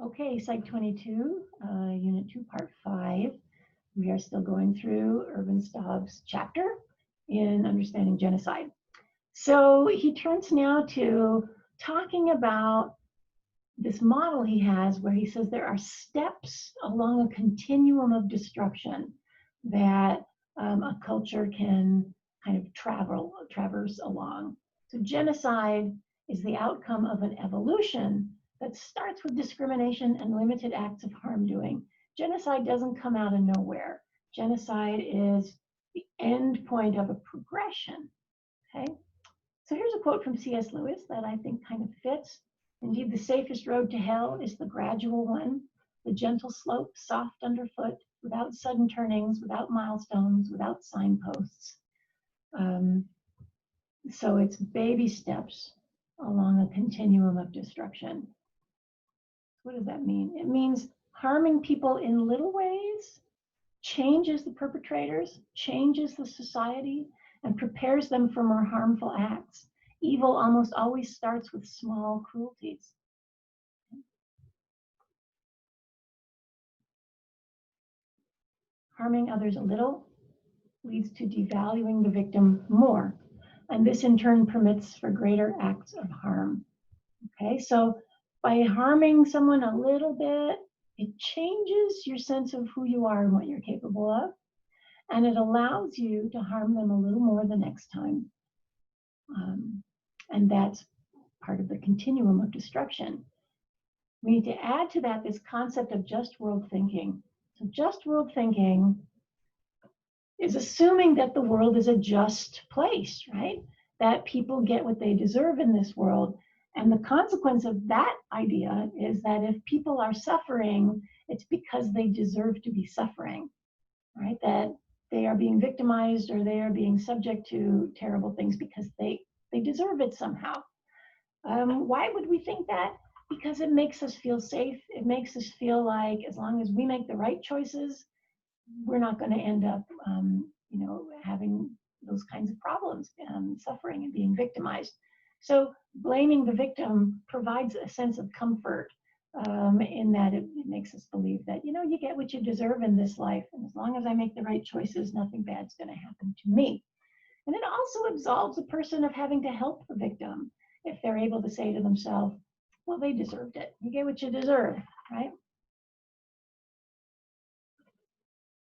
Okay, Psych 22, Unit 2, Part 5. We are still going through Irvin Staub's chapter in Understanding Genocide. So he turns now to talking about this model he has where he says there are steps along a continuum of destruction that a culture can kind of traverse along. So genocide is the outcome of an evolution that starts with discrimination and limited acts of harm doing. Genocide doesn't come out of nowhere. Genocide is the end point of a progression. Okay? So here's a quote from C.S. Lewis that I think kind of fits. Indeed, the safest road to hell is the gradual one, the gentle slope, soft underfoot, without sudden turnings, without milestones, without signposts. So it's baby steps along a continuum of destruction. What does that mean? It means harming people in little ways changes the perpetrators, changes the society, and prepares them for more harmful acts. Evil almost always starts with small cruelties. Harming others a little leads to devaluing the victim more, and this in turn permits for greater acts of harm. Okay, so by harming someone a little bit, it changes your sense of who you are and what you're capable of, and it allows you to harm them a little more the next time. And that's part of the continuum of destruction. We need to add to that this concept of just world thinking. So just world thinking is assuming that the world is a just place, right? That people get what they deserve in this world. And the consequence of that idea is that if people are suffering, it's because they deserve to be suffering, right? That they are being victimized or they are being subject to terrible things because they deserve it somehow. Why would we think that? Because it makes us feel safe. It makes us feel like as long as we make the right choices, we're not going to end up, having those kinds of problems, suffering and being victimized. So blaming the victim provides a sense of comfort in that it makes us believe that, you get what you deserve in this life. And as long as I make the right choices, nothing bad's going to happen to me. And it also absolves a person of having to help the victim if they're able to say to themselves, well, they deserved it. You get what you deserve, right?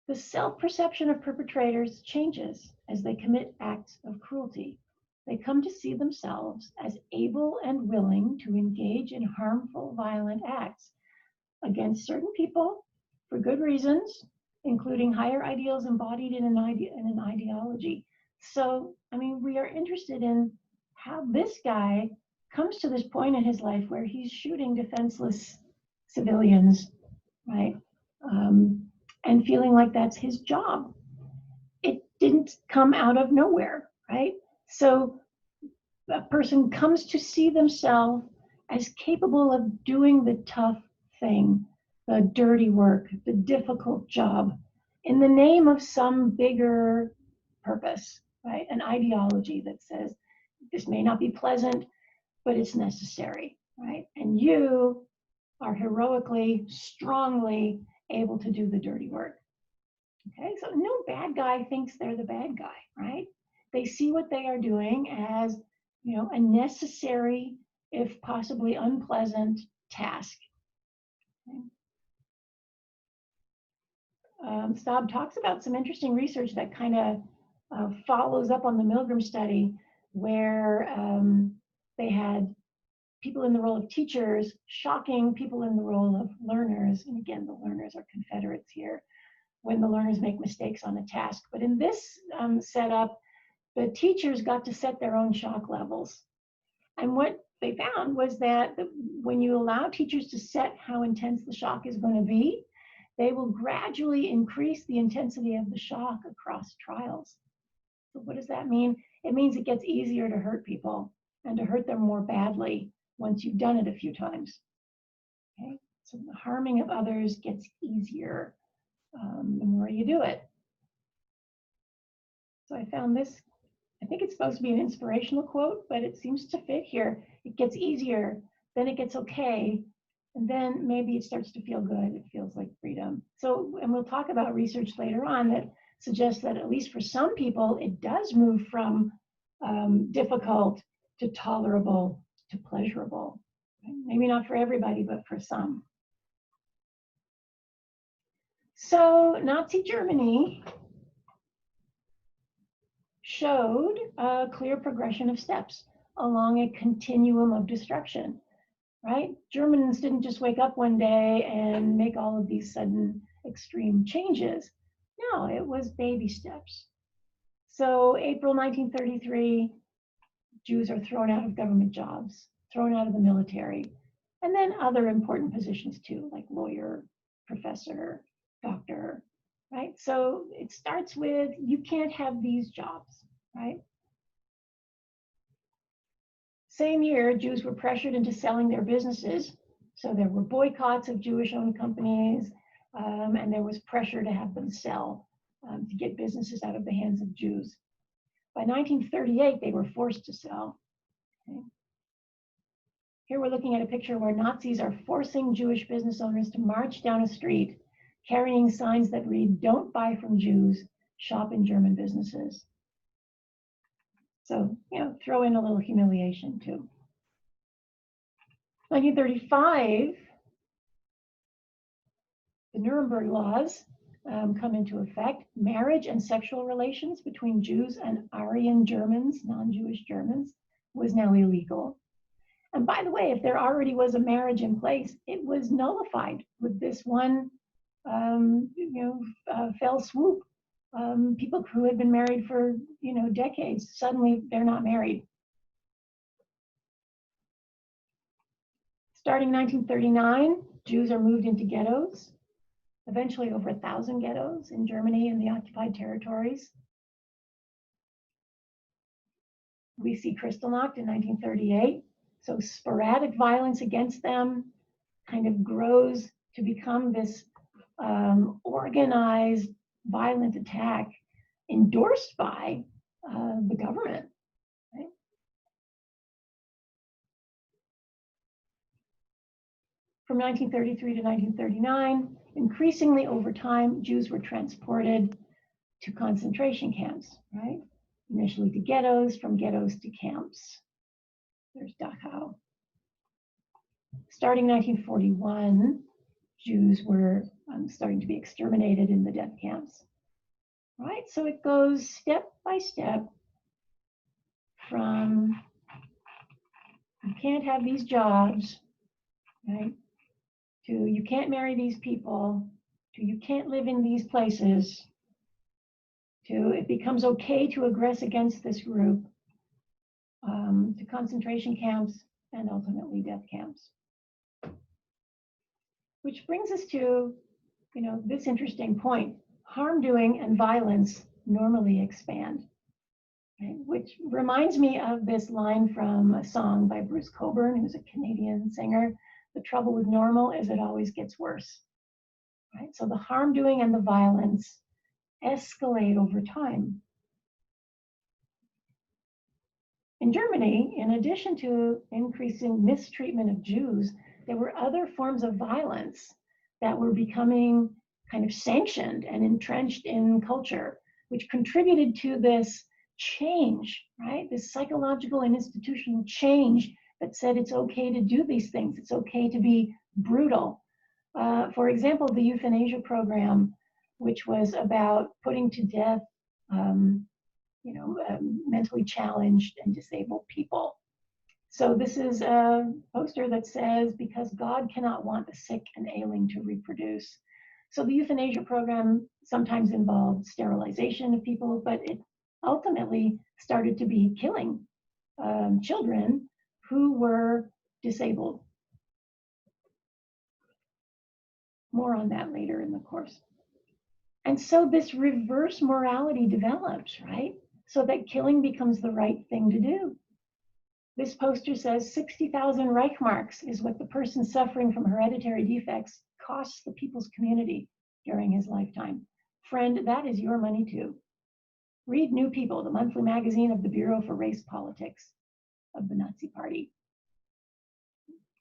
The self-perception of perpetrators changes as they commit acts of cruelty. They come to see themselves as able and willing to engage in harmful, violent acts against certain people for good reasons, including higher ideals embodied in an ideology. So, we are interested in how this guy comes to this point in his life where he's shooting defenseless civilians, right? And feeling like that's his job. It didn't come out of nowhere, right? So a person comes to see themselves as capable of doing the tough thing, the dirty work, the difficult job, in the name of some bigger purpose, right? An ideology that says, this may not be pleasant, but it's necessary, right? And you are heroically, strongly able to do the dirty work. Okay, so no bad guy thinks they're the bad guy, right? They see what they are doing as, a necessary, if possibly unpleasant, task. Okay. Staub talks about some interesting research that kind of follows up on the Milgram study, where they had people in the role of teachers shocking people in the role of learners. And again, the learners are Confederates here when the learners make mistakes on a task. But in this setup, the teachers got to set their own shock levels. And what they found was that when you allow teachers to set how intense the shock is going to be, they will gradually increase the intensity of the shock across trials. So what does that mean? It means it gets easier to hurt people and to hurt them more badly once you've done it a few times. Okay, so the harming of others gets easier the more you do it. So I found this, I think it's supposed to be an inspirational quote, but it seems to fit here. It gets easier, then it gets okay, And then maybe it starts to feel good. It feels like freedom. So, and we'll talk about research later on that suggests that at least for some people, it does move from difficult to tolerable to pleasurable. Maybe not for everybody, but for some. So Nazi Germany showed a clear progression of steps along a continuum of destruction, right? Germans didn't just wake up one day and make all of these sudden extreme changes. No, it was baby steps. So April 1933, Jews are thrown out of government jobs, thrown out of the military, and then other important positions too, like lawyer, professor, doctor, right? So it starts with, you can't have these jobs, right? Same year, Jews were pressured into selling their businesses. So there were boycotts of Jewish-owned companies, and there was pressure to have them sell to get businesses out of the hands of Jews. By 1938, they were forced to sell. Okay. Here we're looking at a picture where Nazis are forcing Jewish business owners to march down a street carrying signs that read, "Don't buy from Jews, shop in German businesses." So, throw in a little humiliation too. 1935, the Nuremberg laws come into effect. Marriage and sexual relations between Jews and Aryan Germans, non-Jewish Germans, was now illegal. And by the way, if there already was a marriage in place, it was nullified with this one, fell swoop. People who had been married for, decades, suddenly they're not married. Starting 1939, Jews are moved into ghettos, eventually over 1,000 ghettos in Germany and the occupied territories. We see Kristallnacht in 1938. So sporadic violence against them kind of grows to become this organized, violent attack endorsed by the government. Right? From 1933 to 1939, increasingly over time, Jews were transported to concentration camps, right? Initially to ghettos, from ghettos to camps. There's Dachau. Starting 1941, Jews were starting to be exterminated in the death camps, right? So it goes step by step from you can't have these jobs, right, to you can't marry these people, to you can't live in these places, to it becomes okay to aggress against this group, to concentration camps, and ultimately death camps. Which brings us to, this interesting point. Harm doing and violence normally expand, right? Which reminds me of this line from a song by Bruce Cockburn, who's a Canadian singer. The trouble with normal is it always gets worse, right? So the harm doing and the violence escalate over time. In Germany, in addition to increasing mistreatment of Jews, there were other forms of violence that were becoming kind of sanctioned and entrenched in culture, which contributed to this change, right? This psychological and institutional change that said it's okay to do these things. It's okay to be brutal. For example, the euthanasia program, which was about putting to death mentally challenged and disabled people. So this is a poster that says, because God cannot want the sick and ailing to reproduce. So the euthanasia program sometimes involved sterilization of people, but it ultimately started to be killing children who were disabled. More on that later in the course. And so this reverse morality develops, right? So that killing becomes the right thing to do. This poster says 60,000 Reichmarks is what the person suffering from hereditary defects costs the people's community during his lifetime. Friend, that is your money too. Read New People, the monthly magazine of the Bureau for Race Politics of the Nazi Party.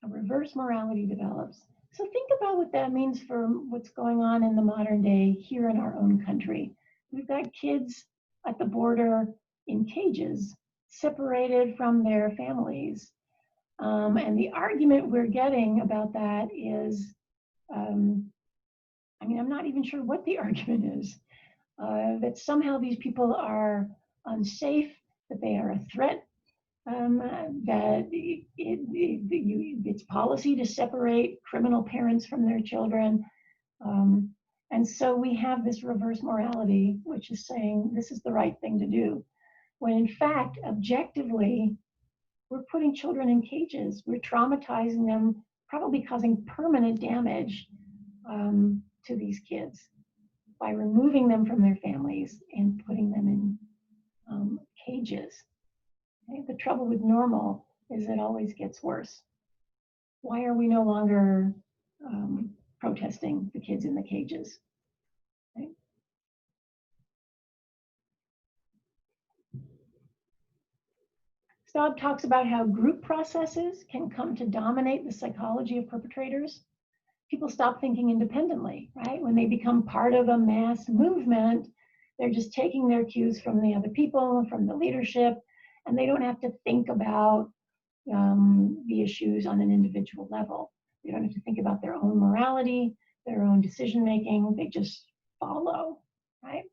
A reverse morality develops. So think about what that means for what's going on in the modern day here in our own country. We've got kids at the border in cages, separated from their families. And the argument we're getting about that is, I'm not even sure what the argument is, that somehow these people are unsafe, that they are a threat, that it's policy to separate criminal parents from their children. And so we have this reverse morality, which is saying this is the right thing to do. When in fact, objectively, we're putting children in cages. We're traumatizing them, probably causing permanent damage to these kids by removing them from their families and putting them in cages. Okay? The trouble with normal is it always gets worse. Why are we no longer protesting the kids in the cages? Okay? Staub talks about how group processes can come to dominate the psychology of perpetrators. People stop thinking independently, right? When they become part of a mass movement, they're just taking their cues from the other people, from the leadership, and they don't have to think about the issues on an individual level. They don't have to think about their own morality, their own decision making. They just follow, right?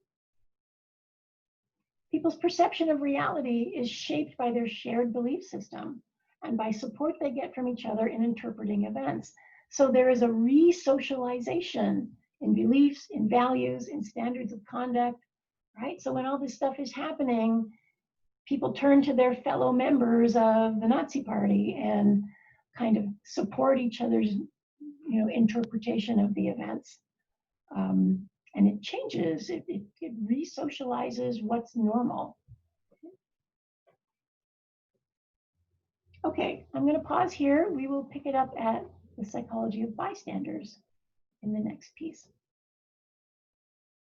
People's perception of reality is shaped by their shared belief system and by support they get from each other in interpreting events. So there is a re-socialization in beliefs, in values, in standards of conduct, right? So when all this stuff is happening, people turn to their fellow members of the Nazi Party and kind of support each other's, interpretation of the events. And it changes, it re-socializes what's normal. Okay, I'm going to pause here. We will pick it up at the psychology of bystanders in the next piece.